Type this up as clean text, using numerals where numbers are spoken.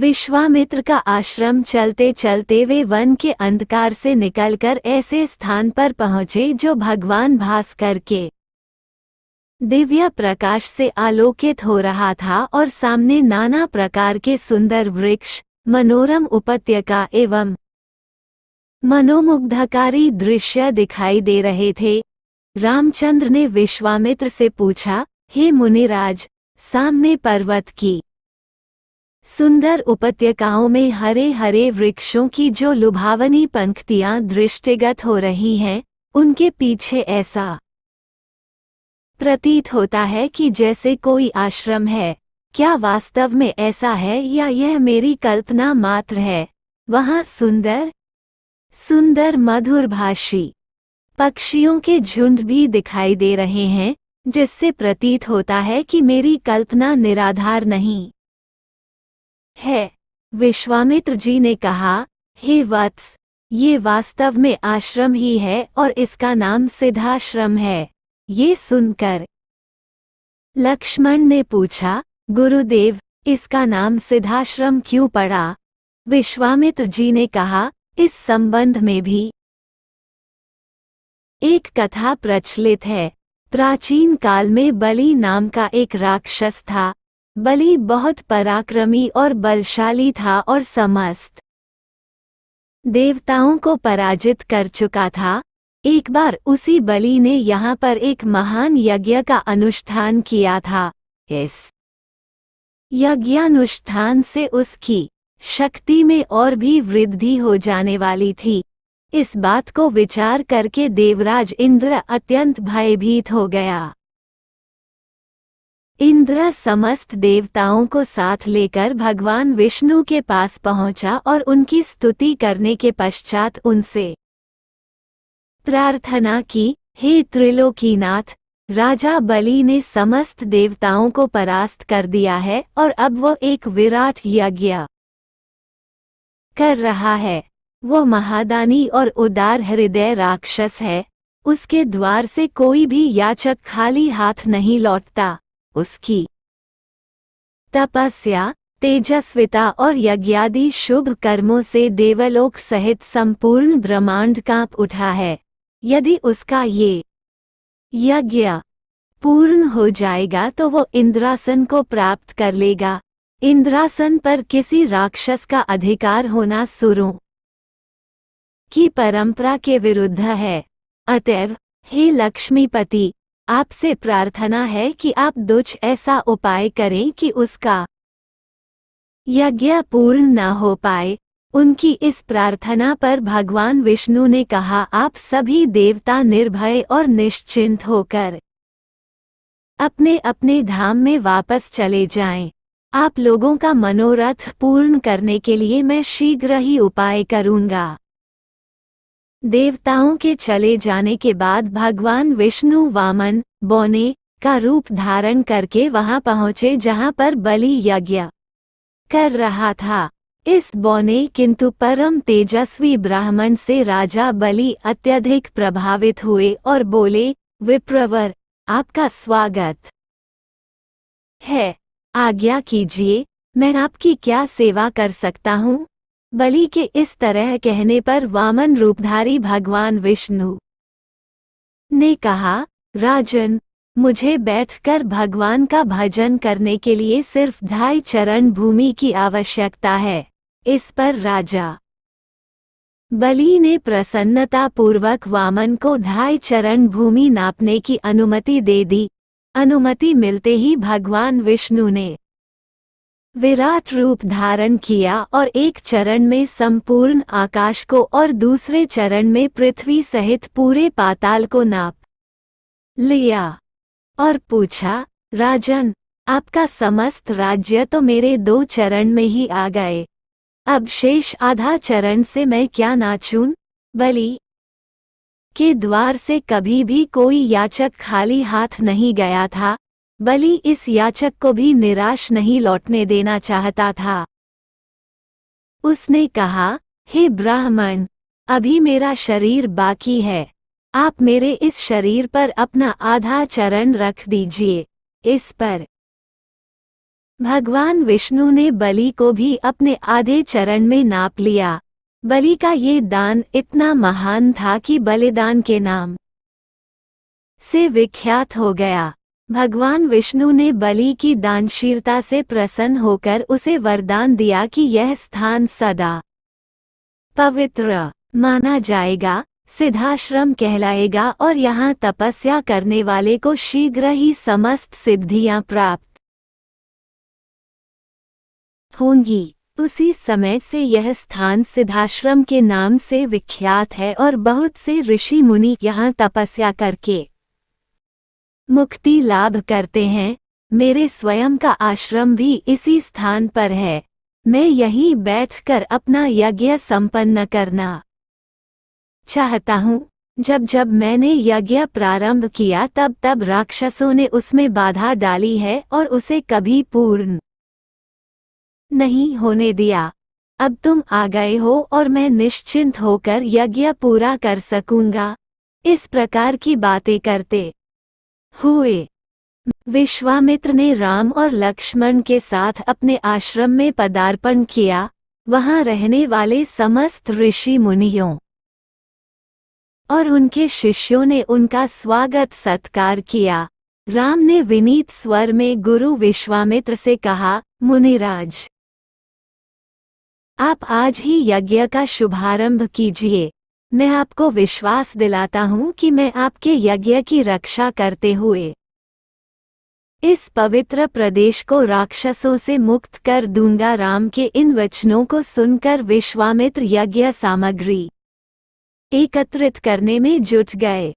विश्वामित्र का आश्रम चलते चलते वे वन के अंधकार से निकलकर ऐसे स्थान पर पहुँचे जो भगवान भास्कर के दिव्य प्रकाश से आलोकित हो रहा था और सामने नाना प्रकार के सुंदर वृक्ष, मनोरम उपत्यका एवं मनोमुग्धकारी दृश्य दिखाई दे रहे थे। रामचंद्र ने विश्वामित्र से पूछा, हे मुनिराज, सामने पर्वत की सुंदर उपत्यकाओं में हरे हरे वृक्षों की जो लुभावनी पंक्तियां दृष्टिगत हो रही हैं, उनके पीछे ऐसा प्रतीत होता है कि जैसे कोई आश्रम है। क्या वास्तव में ऐसा है या यह मेरी कल्पना मात्र है? वहाँ सुंदर सुंदर मधुरभाषी पक्षियों के झुंड भी दिखाई दे रहे हैं, जिससे प्रतीत होता है कि मेरी कल्पना निराधार नहीं है। विश्वामित्र जी ने कहा, हे वत्स, ये वास्तव में आश्रम ही है और इसका नाम सिद्धाश्रम है। ये सुनकर लक्ष्मण ने पूछा, गुरुदेव, इसका नाम सिद्धाश्रम क्यों पड़ा? विश्वामित्र जी ने कहा, इस संबंध में भी एक कथा प्रचलित है। प्राचीन काल में बलि नाम का एक राक्षस था। बलि बहुत पराक्रमी और बलशाली था और समस्त देवताओं को पराजित कर चुका था। एक बार उसी बलि ने यहाँ पर एक महान यज्ञ का अनुष्ठान किया था। इस यज्ञानुष्ठान से उसकी शक्ति में और भी वृद्धि हो जाने वाली थी। इस बात को विचार करके देवराज इंद्र अत्यंत भयभीत हो गया। इंद्र समस्त देवताओं को साथ लेकर भगवान विष्णु के पास पहुंचा और उनकी स्तुति करने के पश्चात उनसे प्रार्थना की, हे त्रिलोकीनाथ, राजा बलि ने समस्त देवताओं को परास्त कर दिया है और अब वो एक विराट यज्ञ कर रहा है। वो महादानी और उदार हृदय राक्षस है। उसके द्वार से कोई भी याचक खाली हाथ नहीं लौटता। उसकी तपस्या, तेजस्विता और यज्ञादि शुभ कर्मों से देवलोक सहित संपूर्ण ब्रह्मांड कांप उठा है। यदि उसका ये यज्ञ पूर्ण हो जाएगा तो वो इंद्रासन को प्राप्त कर लेगा। इंद्रासन पर किसी राक्षस का अधिकार होना सुरों की परंपरा के विरुद्ध है। अतएव हे लक्ष्मीपति, आपसे प्रार्थना है कि आप कुछ ऐसा उपाय करें कि उसका यज्ञ पूर्ण न हो पाए। उनकी इस प्रार्थना पर भगवान विष्णु ने कहा, आप सभी देवता निर्भय और निश्चिंत होकर अपने अपने धाम में वापस चले जाएं। आप लोगों का मनोरथ पूर्ण करने के लिए मैं शीघ्र ही उपाय करूंगा। देवताओं के चले जाने के बाद भगवान विष्णु वामन बौने का रूप धारण करके वहां पहुंचे जहां पर बलि यज्ञ कर रहा था। इस बौने किंतु परम तेजस्वी ब्राह्मण से राजा बलि अत्यधिक प्रभावित हुए और बोले, विप्रवर, आपका स्वागत है। आज्ञा कीजिए, मैं आपकी क्या सेवा कर सकता हूँ? बलि के इस तरह कहने पर वामन रूपधारी भगवान विष्णु ने कहा, राजन, मुझे बैठकर भगवान का भजन करने के लिए सिर्फ 2.5 चरण भूमि की आवश्यकता है। इस पर राजा बलि ने प्रसन्नतापूर्वक वामन को 2.5 चरण भूमि नापने की अनुमति दे दी। अनुमति मिलते ही भगवान विष्णु ने विराट रूप धारण किया और एक चरण में संपूर्ण आकाश को और दूसरे चरण में पृथ्वी सहित पूरे पाताल को नाप लिया और पूछा, राजन, आपका समस्त राज्य तो मेरे 2 चरण में ही आ गए। अब शेष आधा चरण से मैं क्या नाचूं? बलि के द्वार से कभी भी कोई याचक खाली हाथ नहीं गया था। बलि इस याचक को भी निराश नहीं लौटने देना चाहता था। उसने कहा, हे ब्राह्मण, अभी मेरा शरीर बाकी है। आप मेरे इस शरीर पर अपना आधा चरण रख दीजिए। इस पर भगवान विष्णु ने बलि को भी अपने आधे चरण में नाप लिया। बलि का ये दान इतना महान था कि बलिदान के नाम से विख्यात हो गया। भगवान विष्णु ने बलि की दानशीलता से प्रसन्न होकर उसे वरदान दिया कि यह स्थान सदा पवित्र माना जाएगा, सिद्धाश्रम कहलाएगा और यहाँ तपस्या करने वाले को शीघ्र ही समस्त सिद्धियां प्राप्त होंगी। उसी समय से यह स्थान सिद्धाश्रम के नाम से विख्यात है और बहुत से ऋषि मुनि यहाँ तपस्या करके मुक्ति लाभ करते हैं। मेरे स्वयं का आश्रम भी इसी स्थान पर है। मैं यहीं बैठकर अपना यज्ञ संपन्न करना चाहता हूँ। जब जब मैंने यज्ञ प्रारंभ किया तब तब राक्षसों ने उसमें बाधा डाली है और उसे कभी पूर्ण नहीं होने दिया। अब तुम आ गए हो और मैं निश्चिंत होकर यज्ञ पूरा कर सकूंगा। इस प्रकार की बातें करते हुए विश्वामित्र ने राम और लक्ष्मण के साथ अपने आश्रम में पदार्पण किया। वहां रहने वाले समस्त ऋषि मुनियों और उनके शिष्यों ने उनका स्वागत सत्कार किया। राम ने विनीत स्वर में गुरु विश्वामित्र से कहा, मुनिराज, आप आज ही यज्ञ का शुभारंभ कीजिए। मैं आपको विश्वास दिलाता हूँ कि मैं आपके यज्ञ की रक्षा करते हुए इस पवित्र प्रदेश को राक्षसों से मुक्त कर दूंगा। राम के इन वचनों को सुनकर विश्वामित्र यज्ञ सामग्री एकत्रित करने में जुट गए।